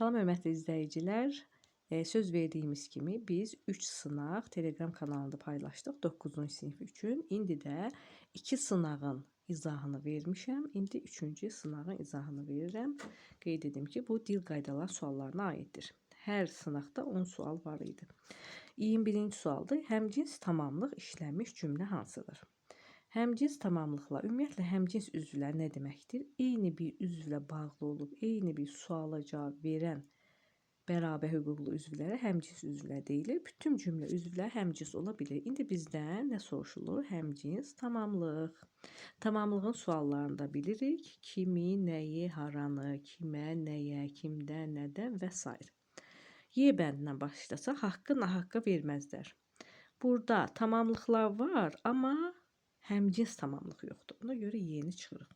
Salam hörmətli izləyicilər. Söz verdiyimiz kimi biz 3 sınaq Telegram kanalında paylaşdıq 9-cu sinif üçün. İndi də 2 sınağın izahını vermişəm. İndi 3-cü sınağın izahını verirəm. Qeyd edim ki, bu dil qaydaları suallarına aiddir. Hər sınaqda 10 sual var idi. 21-ci sualdır. Həmcins tamamlıq işlənmiş cümlə hansıdır? Həmcins tamamlıqla ümumiyyətlə həmcins üzvlər nə deməkdir? Eyni bir üzvlə bağlı olub, eyni bir suala cavab verən bərabər hüquqlu üzvlərə həmcins üzvlər deyilir. Bütün cümlə üzvləri həmcins ola bilir. İndi bizdən nə soruşulur? Həmcins tamamlıq. Tamamlığın suallarını da bilirik. Kimi, nəyi, haranı, kimə, nəyə, kimdən, nədən və s. Y bəndindən başlasaq, haqqı nahaqqa verməzlər. Burada tamamlıqlar var, amma həmcins tamamlıq yoxdur. Ona görə yeni çıxırıq.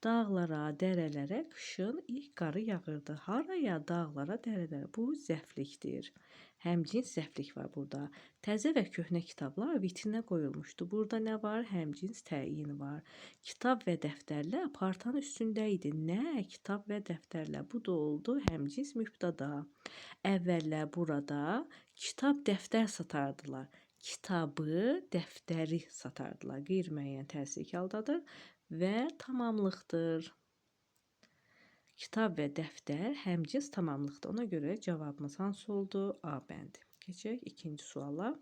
Dağlara, dərələrə qışın ilk qarı yağırdı. Haraya? Dağlara, dərələrə. Bu zəflikdir. Həmcins zəflik var burada. Təzə və köhnə kitablar vitrinə qoyulmuşdu. Burada nə var? Həmcins təyin var. Kitab və dəftərlər partanın üstündə idi. Nə? Kitab və dəftərlər. Bu da oldu həmcins mübtada. Əvvəllər burada kitab, dəftər satardılar. Kitabı, dəftəri satardılar. Qeyri-müəyyən təsirli haldadır və tamamlıqdır. Kitab və dəftər həmcins tamamlıqdır. Ona görə cavabımız hansı oldu? A bəndi. Keçək ikinci suala.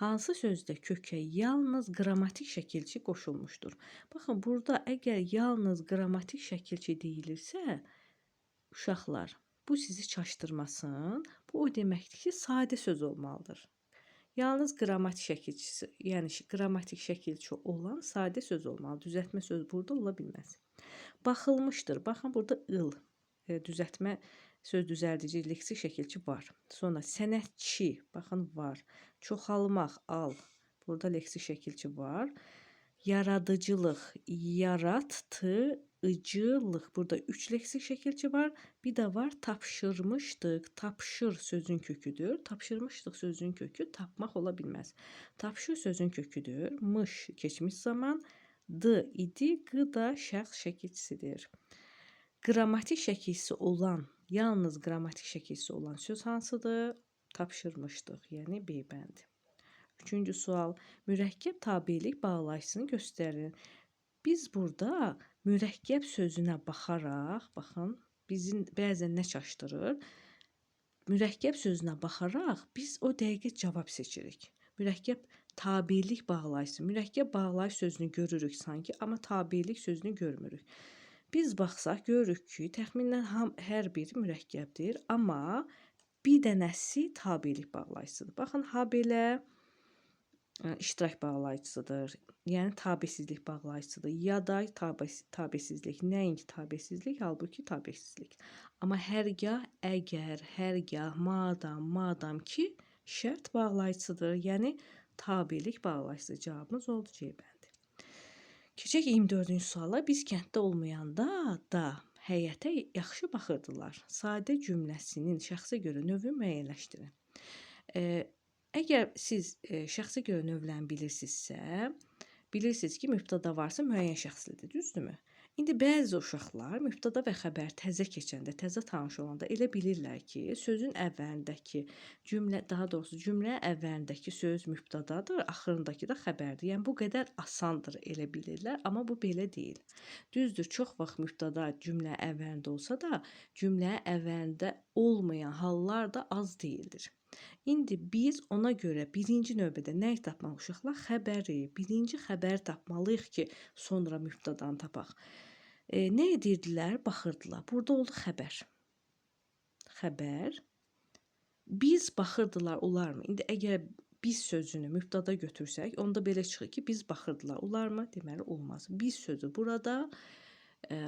Hansı sözdə kökə yalnız qrammatik şəkilçi qoşulmuşdur? Baxın, burada əgər yalnız qrammatik şəkilçi deyilirsə, uşaqlar, bu sizi çaşdırmasın. Bu o deməkdir ki, sadə söz olmalıdır. Yalnız qrammatik şəkilçisi, yəni qrammatik şəkilçi olan sadə söz olmalı. Düzəltmə söz burada ola bilməz. Baxılmışdır. Baxın, burada ıl, düzəltmə söz düzəldici leksik şəkilçi var. Sonra sənətçi, baxın, var. Çoxalmaq, al. Burada leksik şəkilçi var. Yaradıcılıq, yaratıcılıq. Burada 3 leksik şəkilçi var. Bir də var tapşırmışdıq. Tapşır sözün köküdür. Tapşırmışdıq sözün kökü tapmaq ola bilməz. Tapşır sözün köküdür. Mış keçmiş zaman. D idi. Q da şəxs şəkilçisidir. Qrammatik şəkilçisi olan, yalnız qrammatik şəkilçisi olan söz hansıdır? Tapşırmışdıq. Yəni B bəndi. Üçüncü sual. Mürəkkəb tabelik bağlayıcısını göstərin. Biz burada mürəkkəb sözünə baxaraq, baxın, bizi bəzən nə çaşdırır? Mürəkkəb sözünə baxaraq biz o dəqiqə cavab seçirik. Mürəkkəb tabelik bağlayıcısı. Mürəkkəb bağlayıcı sözünü görürük sanki, amma tabelik sözünü görmürük. Biz baxsaq görürük ki, təxminən hər biri mürəkkəbdir, amma bir dənəsi tabelik bağlayıcısıdır. Baxın, ha belə iştirak bağlayıcısıdır. Yəni tabesizlik bağlayıcısıdır. Ya da tabesizlik. Nəinki tabesizlik, halbuki tabesizlik. Amma hərgah, əgər, hərgah, madam ki, şərt bağlayıcısıdır. Yəni tabelik bağlayıcısı. Cavabımız oldu C bəndi. Keçək 24-cü suala. Biz kənddə olmayanda da həyətə yaxşı baxırdılar. Sadə cümləsinin şəxsə görə növünü müəyyənləşdirin. Əgər siz şəxsə görə növləni bilirsinizsə, bilirsiniz ki, mübtada varsa müəyyən şəxslidir, düzdürmü? İndi bəzi uşaqlar mübtada və xəbər təzə keçəndə, təzə tanış olanda elə bilirlər ki, sözün əvvəlindəki cümlə, daha doğrusu cümlə əvvəlindəki söz mübtadadır, axırındakı da xəbərdir. Yəni bu qədər asandır elə bilirlər, amma bu belə deyil. Düzdür, çox vaxt mübtada cümlə əvvəlində olsa da, cümlə əvvəlində olmayan hallar da az deyildir. İndi biz ona görə birinci növbədə nəyi tapmalıyıq uşaqlar? Xəbəri, birinci xəbəri tapmalıyıq ki, sonra mübtadanı tapaq. Nə edirdilər? Baxırdılar. Burada oldu xəbər. Xəbər. Biz baxırdılar, olarmı? İndi əgər biz sözünü mübtada götürsək, onda belə çıxır ki, biz baxırdılar, olarmı? Deməli, olmaz. Biz sözü burada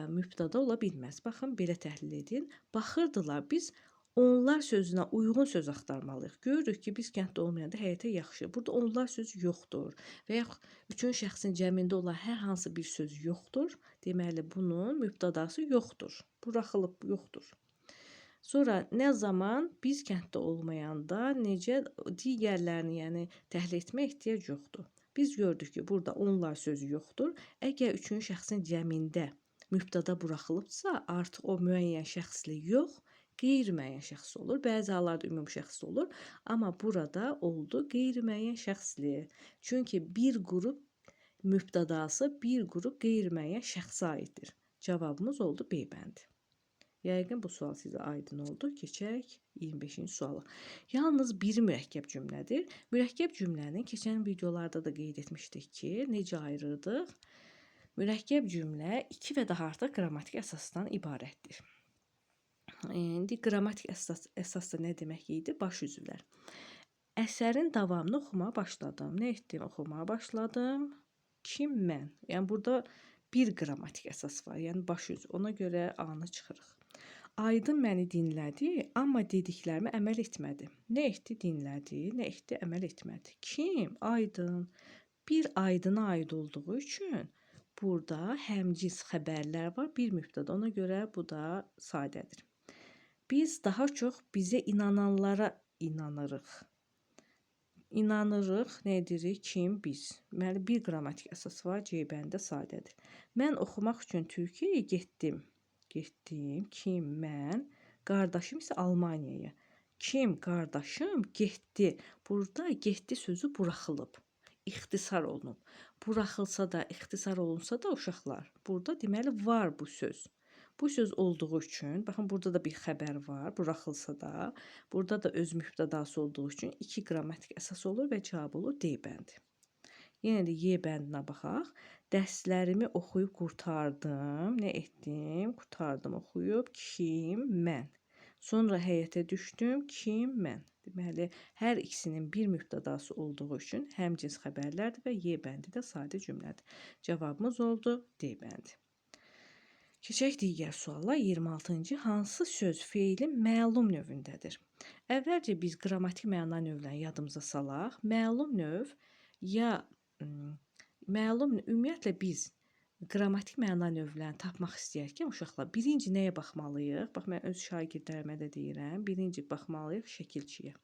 mübtada ola bilməz. Baxın, belə təhlil edin. Baxırdılar, biz onlar sözünə uyğun söz axtarmalıyıq. Görürük ki, biz kənddə olmayanda həyətə yaxşı. Burada onlar sözü yoxdur və yaxud üçüncü şəxsin cəmində olan hər hansı bir söz yoxdur. Deməli, bunun mübtadası yoxdur. Buraxılıb, yoxdur. Sonra nə zaman biz kənddə olmayanda necə digərlərini, yəni təhlil etmək ehtiyac yoxdur. Biz gördük ki, burada onlar sözü yoxdur. Əgər üçüncü şəxsin cəmində mübtada buraxılıbsa, artıq o müəyyən şəxsli yox, Qeyri-müəyyən şəxs olur. Bəzi hallarda ümumi şəxs olur. Amma burada oldu qeyri-müəyyən şəxsli. Çünki bir qrup mübtədası bir qrup qeyri-müəyyən şəxsə aiddir. Cavabımız oldu B bəndi. Yəqin bu sual sizə aydın oldu. Keçək 25-ci suala. Yalnız biri mürəkkəb cümlədir. Mürəkkəb cümləni keçən videolarda da qeyd etmişdik ki, necə ayırırdıq? Mürəkkəb cümlə 2 və daha artıq qrammatik əsasdan ibarətdir. İndi qrammatik əsas da nə demək idi? Baş üzvlər. Əsərin davamını oxumağa başladım. Nə etdim? Oxumağa başladım. Kim? Mən. Yəni burada bir qrammatik əsas var. Yəni baş üzv. Ona görə A-nı çıxırıq. Aydın məni dinlədi, amma dediklərimi əməl etmədi. Nə etdi? Dinlədi. Nə etdi? Əməl etmədi. Kim? Aydın. Bir Aydına aid olduğu üçün burada həmciz xəbərlər var. Bir mübtəda. Ona görə bu da sadədir. Biz daha çox bizə inananlara inanırıq. İnanırıq, nə edirik? Kim? Biz. Deməli, bir qrammatik əsas var, C bəndə sadədir. Mən oxumaq üçün Türkiyəyə getdim. Getdim. Kim? Mən. Qardaşım isə Almaniyaya. Kim? Qardaşım getdi. Burada getdi sözü buraxılıb. İxtisar olunub. Buraxılsa da, ixtisar olunsa da uşaqlar. Burada deməli var bu söz. Bu söz olduğu üçün, baxın burada da bir xəbər var, buraxılsa da, burada da öz mübtədası olduğu üçün 2 qrammatik əsas olur və cavab olur D bəndi. Yenə də Y bəndinə baxaq. Dərslərimi oxuyub qurtardım. Nə etdim? Qurtardım oxuyub. Kim? Mən. Sonra həyətə düşdüm. Kim? Mən. Deməli, hər ikisinin bir mübtədası olduğu üçün həmcins xəbərlərdir və Y bəndi də sadə cümlədir. Cavabımız oldu D bəndi. Keçək digər suala. 26-cı. Hansı söz feilin məlum növündədir? Əvvəlcə biz qrammatik məna növlərini yadımıza salaq. Məlum növ ya ümumiyyətlə biz qrammatik məna növlərini tapmaq istəyərkən uşaqlar birinci nəyə baxmalıyıq? Bax, mən öz şagirdlərimə də deyirəm. Birinci baxmalıyıq şəkilçiyə.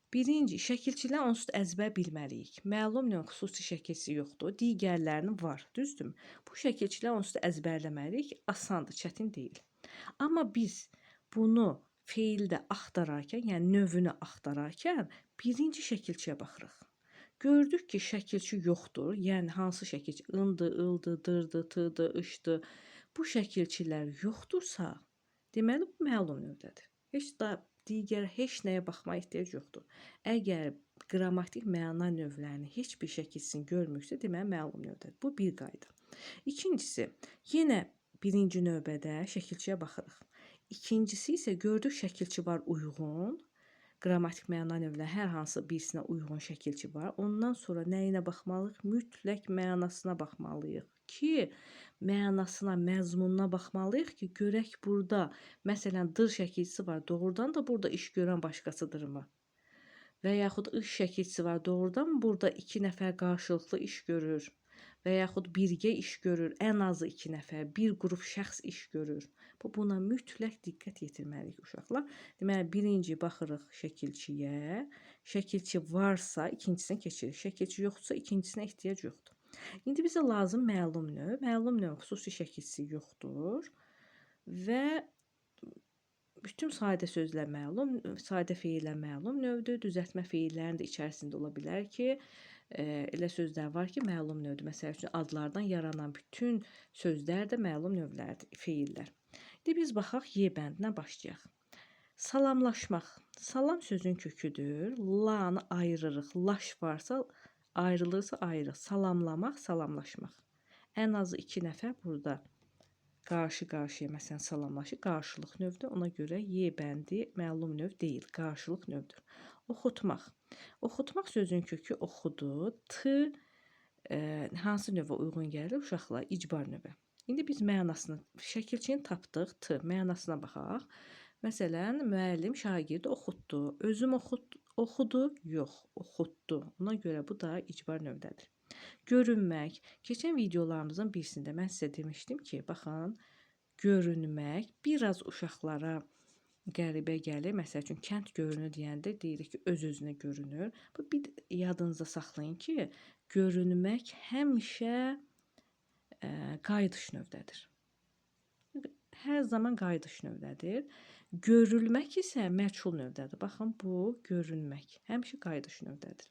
Birinci, şəkilçilər onsuz da əzbər bilməliyik. Məlum növ xüsusi şəkilçisi yoxdur. Digərlərinin var, düzdür? Bu şəkilçilər onsuz da əzbərləməliyik. Asandır, çətin deyil. Amma biz bunu feildə axtararkən, yəni növünü axtararkən birinci şəkilçiyə baxırıq. Gördük ki, şəkilçi yoxdur. Yəni hansı şəkilçi? Indı, ıldı, dırdı, tıdı, ışdı. Bu şəkilçilər yoxdursa, deməli bu məlum növdədir. Digər heç nəyə baxma ehtiyac yoxdur. Əgər qrammatik məna növlərini heç bir şəkilçisini görmürsə, deməli məlum növdədir. Bu bir qayda. İkincisi, yenə birinci növbədə şəkilçiyə baxırıq. İkincisi isə gördük şəkilçi var uyğun. Qrammatik məna növlərin hər hansı birisinə uyğun şəkilçi var. Ondan sonra nəyinə baxmalıyıq? Mütləq mənasına baxmalıyıq ki, mənasına, məzmununa baxmalıyıq ki, görək burada, məsələn, dır şəkilçisi var, doğrudan da burada iş görən başqasıdırmı? Və yaxud ış şəkilçisi var, doğrudan burada 2 nəfər qarşılıqlı iş görür? Və yaxud birgə iş görür, ən azı 2 nəfər, bir qrup şəxs iş görür. Buna mütləq diqqət yetirməliyik uşaqlar. Deməli, birinci baxırıq şəkilçiyə. Şəkilçi varsa, ikincisinə keçirik. Şəkilçi yoxdursa, ikincisinə ehtiyac yoxdur. İndi bizə lazım məlum növ. Məlum növ xüsusi şəkilçisi yoxdur. Və bütün sadə sözlər məlum, sadə feillər məlum növdür. Düzəltmə feillərin də içərisində ola bilər ki, elə sözlər var ki, məlum növdür. Məsəl üçün, adlardan yaranan bütün sözlər də məlum növlərdir, feillər. İndi biz baxaq Y bəndinə başlayaq. Salamlaşmaq. Salam sözün köküdür. Lanı ayırırıq. Laş varsa ayrılırsa ayrı. Salamlamaq, salamlaşmaq. Ən azı 2 nəfər burada qarşı-qarşıya məsələn salamlaşır. Qarşılıq növdür. Ona görə Y bəndi məlum növ deyil. Qarşılıq növdür. Oxutmaq. Oxutmaq sözün kökü oxudu. Hansı növə uyğun gəlir? Uşaqlar, icbar növə. İndi biz mənasını, şəkilçini tapdıq, mənasına baxaq. Məsələn, müəllim şagirdi oxutdu. Özüm oxudu? Yox, oxutdu. Ona görə bu da icbar növdədir. Görünmək. Keçən videolarımızın birisində mən sizə demişdim ki, baxın, görünmək biraz uşaqlara qəribə gəlir. Məsəl üçün, kənd görünür deyəndə deyirik ki, öz-özünə görünür. Bu bir yadınızda saxlayın ki, görünmək həmişə qayıdış növdədir. Hər zaman qayıdış növdədir. Görülmək isə məchul növdədir. Baxın, bu görünmək. Həmişə qayıdış növdədir.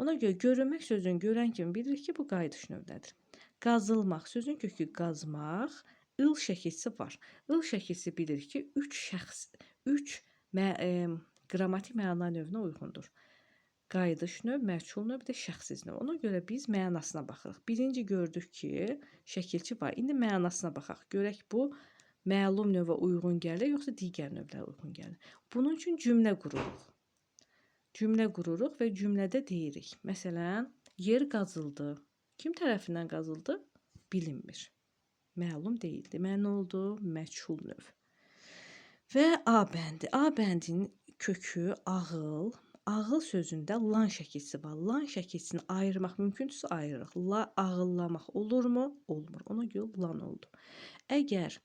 Ona görə görünmək sözünü görən kimi bilirik ki, bu qayıdış növdədir. Qazılmaq sözün kökü qazmaq, ıl şəkilsi var. Il şəkilsi bilirik ki, 3 qrammatik məna növünə uyğundur. Qayıdış növ, məchul növ, bir də şəxsiz növ. Ona görə biz mənasına baxırıq. Birinci gördük ki, şəkilçi var. İndi mənasına baxaq. Görək bu məlum növə uyğun gəlir, yoxsa digər növlərə uyğun gəlir. Bunun üçün cümlə qururuq. Cümlə qururuq və cümlədə deyirik. Məsələn, yer qazıldı. Kim tərəfindən qazıldı? Bilinmir. Məlum deyil. Deməli, nə oldu? Məchul növ. Və A bəndi. A bəndinin kökü ağıl. Ağıl sözündə lan şəkilsi var. Lan şəkilsini ayırmaq mümkündürsə ayırırıq. Ağıllamaq olurmu? Olmur. Ona görə lan oldu. Əgər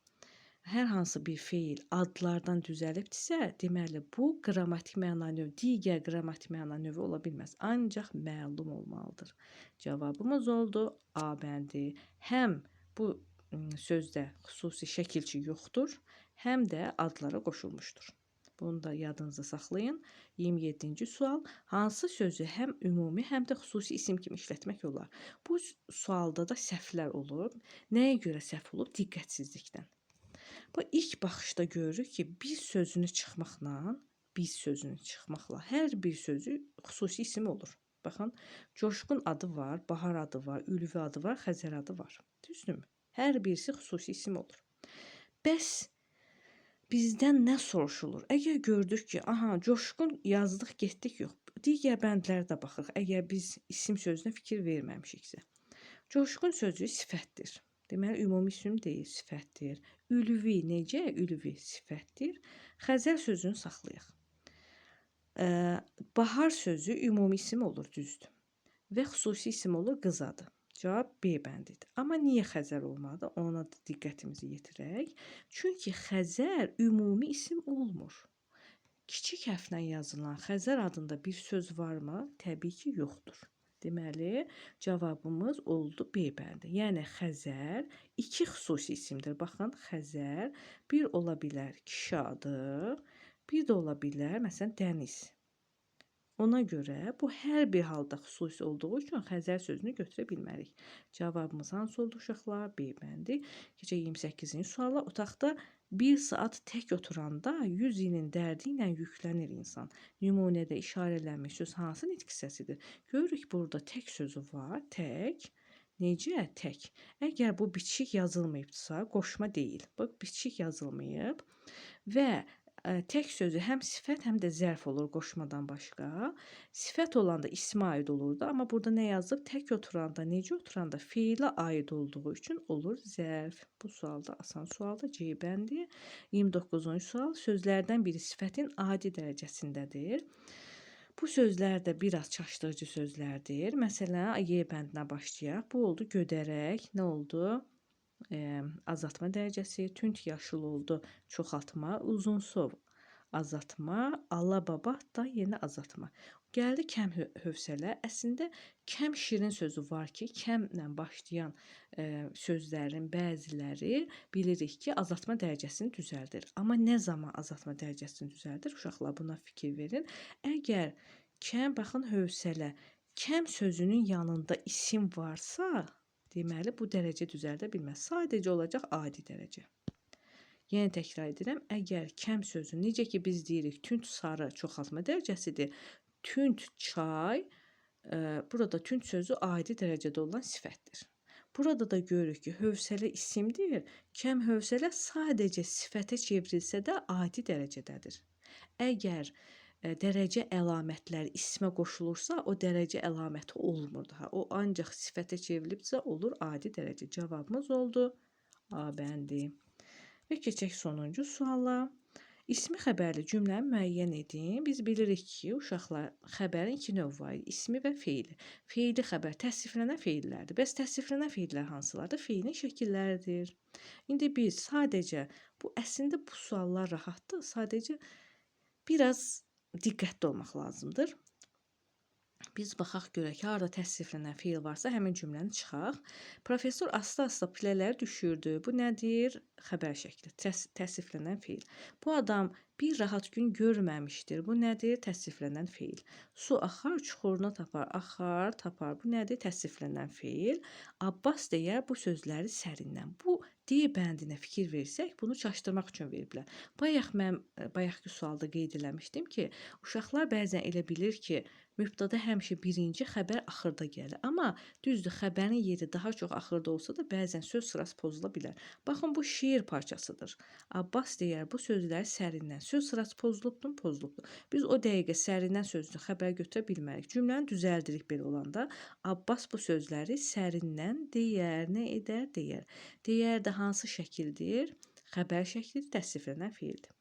hər hansı bir feil adlardan düzəlibdirsə, deməli bu qrammatik məna növü, digər qrammatik məna növü ola bilməz. Ancaq məlum olmalıdır. Cavabımız oldu A bəndi. Həm bu sözdə xüsusi şəkilçi yoxdur, həm də adlara qoşulmuşdur. Bunu da yadınızda saxlayın. 27-ci sual. Hansı sözü həm ümumi, həm də xüsusi isim kimi işlətmək olar? Bu sualda da səhvlər olur. Nəyə görə səhv olub? Diqqətsizlikdən. Bu ilk baxışda görürük ki, biz sözünü çıxmaqla hər bir sözü xüsusi isim olur. Baxın, Coşqun adı var, Bahar adı var, Ülvi adı var, Xəzər adı var. Düzdürmü? Hər birisi xüsusi isim olur. Bəs bizdən nə soruşulur? Əgər gördük ki, Coşqun yazdıq, getdik, yox. Digər bəndlərə də baxırıq. Əgər biz isim sözünə fikir verməmişiksə. Coşqun sözü sifətdir. Deməli, ümumi isim deyil, sifətdir. Ülvi necə? Ülvi sifətdir. Xəzər sözünü saxlayaq. Bahar sözü ümumi isim olur, düzdür. Və xüsusi isim olur, qız adı. Cavab B bəndidir. Amma niyə Xəzər olmadı? Ona da diqqətimizi yetirək. Çünki Xəzər ümumi isim olmur. Kiçik hərflə yazılan Xəzər adında bir söz varmı? Təbii ki, yoxdur. Deməli, cavabımız oldu B bəndi. Yəni, Xəzər iki xüsusi isimdir. Baxın, Xəzər bir ola bilər kişi adı, bir də ola bilər, məsələn, dəniz. Ona görə bu hər bir halda xüsusi olduğu üçün Xəzər sözünü götürə bilmərik. Cavabımız hansı oldu uşaqlar? B bəndi. Keçək 28-ci suala. Otaqda 1 saat tək oturanda 100 ilin dərdi ilə yüklənir insan. Nümunədə işarələnmiş söz hansı nitq hissəsidir? Görürük burada tək sözü var. Tək. Necə? Tək. Əgər bu bitişik yazılmayıbsa, qoşma deyil. Bax, bitişik yazılmayıb və tək sözü həm sifət, həm də zərf olur qoşmadan başqa. Sifət olanda ismə aid olurdu, amma burada nə yazıb? Tək oturanda, necə oturanda feilə aid olduğu üçün olur zərf. Bu sualda asan sualda C bəndi. 29-cu sual. Sözlərdən biri sifətin adi dərəcəsindədir. Bu sözlər də biraz çaşdırıcı sözlərdir. Məsələn, Y bəndinə başlayaq. Bu oldu gödərək. Nə oldu? Azaltma dərəcəsi, tünd yaşıl oldu, çoxaltma, uzunsov, azaltma, alababat da yenə azaltma. Gəldi kəm hövsələ. Əslində kəm şirin sözü var ki, kəmlə başlayan sözlərin bəziləri bilirik ki, azaltma dərəcəsini düzəldir. Amma nə zaman azaltma dərəcəsini düzəldir? Uşaqlar, buna fikir verin. Əgər kəm, baxın, hövsələ, kəm sözünün yanında isim varsa, deməli, bu dərəcə düzəldə bilməz. Sadəcə olacaq adi dərəcə. Yəni, təkrar edirəm. Əgər kəm sözü, necə ki biz deyirik, tünd sarı çoxaltma dərəcəsidir, tünd çay, burada tünd sözü adi dərəcədə olan sifətdir. Burada da görürük ki, hövsələ isimdir. Kəm hövsələ sadəcə sifətə çevrilsə də adi dərəcədədir. Əgər dərəcə əlamətləri ismə qoşulursa, o dərəcə əlaməti olmur daha. O ancaq sifətə çevrilibsə, olur adi dərəcə. Cavabımız oldu A bəndi. Və keçək sonuncu suala. İsmi xəbərli cümləni müəyyən edin. Biz bilirik ki, uşaqlar, xəbərin iki növ var. İsmi və feili. Feili xəbər təsviflənən feillərdir. Bəs təsviflənən feillər hansılardır? Feilin şəkilləridir. İndi biz sadəcə, əslində bu suallar rahatdır. Sadəcə biraz diqqətli olmaq lazımdır. Biz baxaq görək, harada təsviflənən feil varsa, həmin cümləni çıxaq. Professor asta-asta pilələri düşürdü. Bu nədir? xəbər şəkli, təsriflənən feil. Bu adam bir rahat gün görməmişdir. Bu nədir? Təsriflənən feil. Su axar, çuxuruna tapar. Axar, tapar. Bu nədir? Təsriflənən feil. Abbas deyər bu sözləri sərindən. Bu D bəndinə fikir versək, bunu çaşdırmaq üçün veriblər. Bayaqki sualda qeyd eləmişdim ki, uşaqlar bəzən elə bilir ki, mübtəda həmişə birinci, xəbər axırda gəlir. Amma düzdür, xəbərin yeri daha çox axırda olsa da bəzən söz sırası pozula bilər. Baxın, bu şeir parçasıdır. Abbas deyər bu sözləri sərindən. Söz sırası pozulubdur, pozulubdur. Biz o dəqiqə sərindən sözünü xəbər götürə bilmərik. Cümləni düzəldirik belə olanda. Abbas bu sözləri sərindən deyər. Nə edər? Deyər. Deyər də hansı şəkildir? Xəbər şəkli təsriflənən feildir.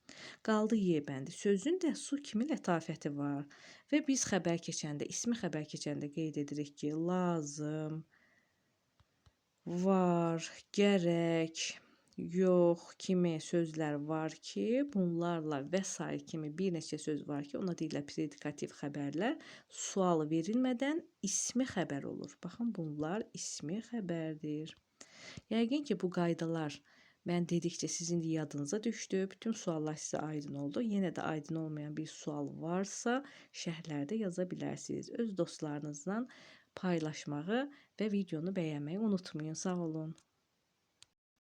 Qaldı Y bəndi. Sözün də su kimi lətafəti var. Və biz xəbər keçəndə, ismi xəbər keçəndə qeyd edirik ki, lazım, var, gərək, yox kimi sözlər var ki, bunlarla və sair kimi bir neçə söz var ki, ona deyirlər predikativ xəbərlər. Sual verilmədən ismi xəbər olur. Baxın, bunlar ismi xəbərdir. Yəqin ki, bu qaydalar mən dedikcə sizin də yadınıza düşdü. Bütün suallar sizə aydın oldu. Yenə də aydın olmayan bir sual varsa şərhlərdə yaza bilərsiniz. Öz dostlarınızla paylaşmağı və videonu bəyənməyi unutmayın. Sağ olun.